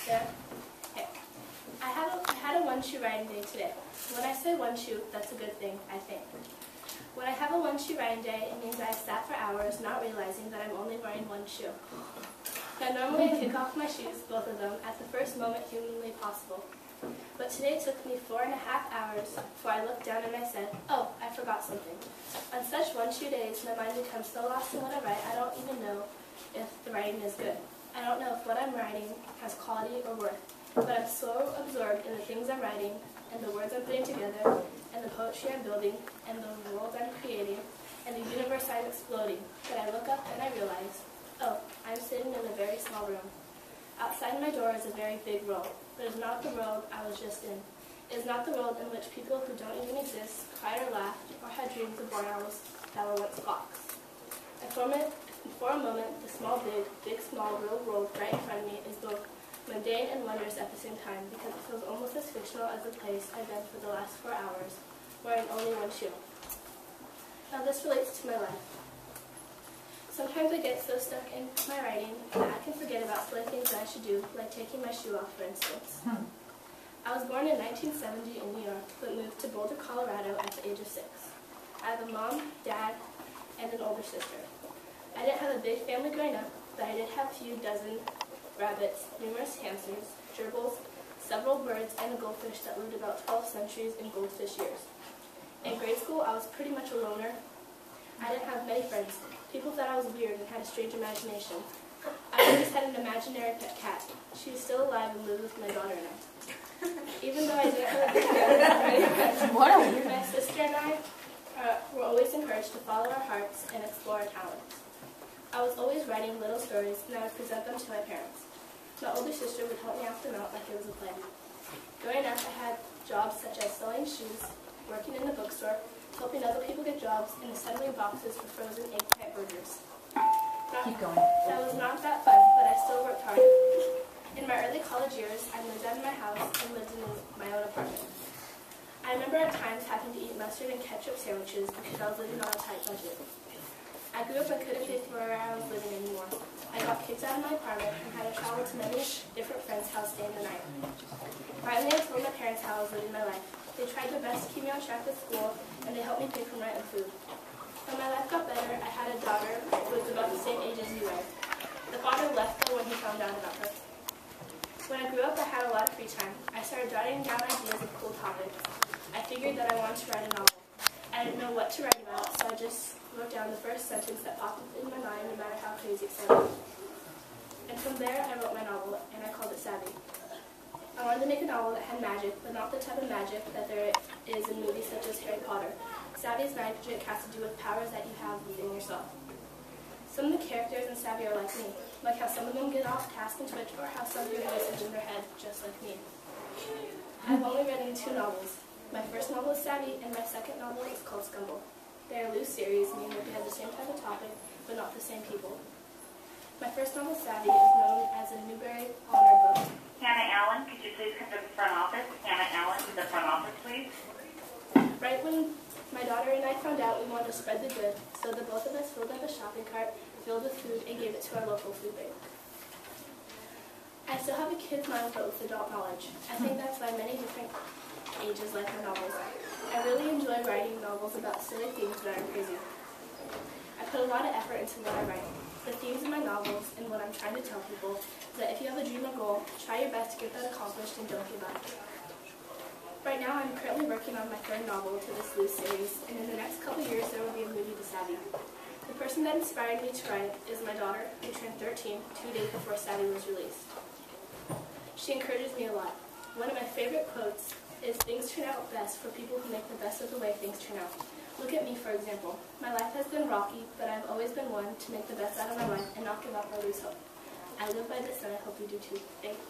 There. Hey. I had a one-shoe riding day today. When I say one shoe, that's a good thing, I think. When I have a one-shoe riding day, it means I sat for hours not realizing that I'm only wearing one shoe. Now normally I kick off my shoes, both of them, at the first moment humanly possible. But today it took me 4.5 hours before I looked down and I said, oh, I forgot something. On such one-shoe days, my mind becomes so lost in what I write, I don't even know if the writing is good. I don't know if what I'm writing has quality or worth, but I'm so absorbed in the things I'm writing, and the words I'm putting together, and the poetry I'm building, and the world I'm creating, and the universe I'm exploding, that I look up and I realize, oh, I'm sitting in a very small room. Outside my door is a very big world, but it's not the world I was just in. It is not the world in which people who don't even exist cried or laughed or had dreams of barn owls that were once clocks. And for a moment, the small big small real world right in front of me is both mundane and wondrous at the same time, because it feels almost as fictional as the place I've been for the last 4 hours, wearing only one shoe. Now this relates to my life. Sometimes I get so stuck in my writing that I can forget about silly things that I should do, like taking my shoe off, for instance. I was born in 1970 in New York, but moved to Boulder, Colorado at the age of 6. I have a mom, dad, and an older sister. I didn't have a big family growing up, but I did have a few dozen rabbits, numerous hamsters, gerbils, several birds, and a goldfish that lived about 12 centuries in goldfish years. In grade school, I was pretty much a loner. I didn't have many friends. People thought I was weird and had a strange imagination. I always had an imaginary pet cat. She is still alive and lives with my daughter and I. Even though I didn't have a big family, my sister and I were always encouraged to follow our hearts and explore our talents. I was always writing little stories, and I would present them to my parents. My older sister would help me out them out like it was a play. Growing up, I had jobs such as selling shoes, working in the bookstore, helping other people get jobs, and assembling boxes for frozen egg-type burgers. Keep going. That was not that fun, but I still worked hard. In my early college years, I moved out of my house and lived in my own apartment. I remember at times having to eat mustard and ketchup sandwiches because I was living on a tight budget. I grew up and couldn't pay for where I was living anymore. I got kicked out of my apartment and had to travel to many different friends' houses staying the night. Finally, I told my parents how I was living my life. They tried their best to keep me on track with school, and they helped me pay for rent and food. When my life got better, I had a daughter who was about the same age as you are. The father left her when he found out about her. When I grew up, I had a lot of free time. I started jotting down ideas of cool topics. I figured that I wanted to write a novel. I didn't know what to write about, so I just wrote down the first sentence that popped up in my mind, no matter how crazy it sounded. And from there, I wrote my novel, and I called it Savvy. I wanted to make a novel that had magic, but not the type of magic that there is in movies such as Harry Potter. Savvy's magic has to do with powers that you have within yourself. Some of the characters in Savvy are like me, like how some of them get off task and twitch, or how some hear voices in their head, just like me. I've only written 2 novels. My first novel is Savvy, and my second novel is called Scumble. They are loose series, meaning that they have the same type of topic, but not the same people. My first novel, Savvy, is known as a Newbery Honor book. Hannah Allen, could you please come to the front office? Hannah Allen to the front office, please. Right when my daughter and I found out we wanted to spread the good, so the both of us filled up a shopping cart filled with food and gave it to our local food bank. I still have a kid's mind, but with adult knowledge. I think that's why many different ages like my novels. I really enjoy writing novels about silly things that are crazy. I put a lot of effort into what I write. The themes in my novels and what I'm trying to tell people is that if you have a dream or goal, try your best to get that accomplished and don't give up. Right now, I'm currently working on my 3rd novel to this loose series, and in the next couple years, there will be a movie to Savvy. The person that inspired me to write is my daughter, who turned 13 2 days before Savvy was released. She encourages me a lot. One of my favorite quotes is, "Things turn out best for people who make the best of the way things turn out." Look at me, for example. My life has been rocky, but I've always been one to make the best out of my life and not give up or lose hope. I live by this, and I hope you do too. Thanks.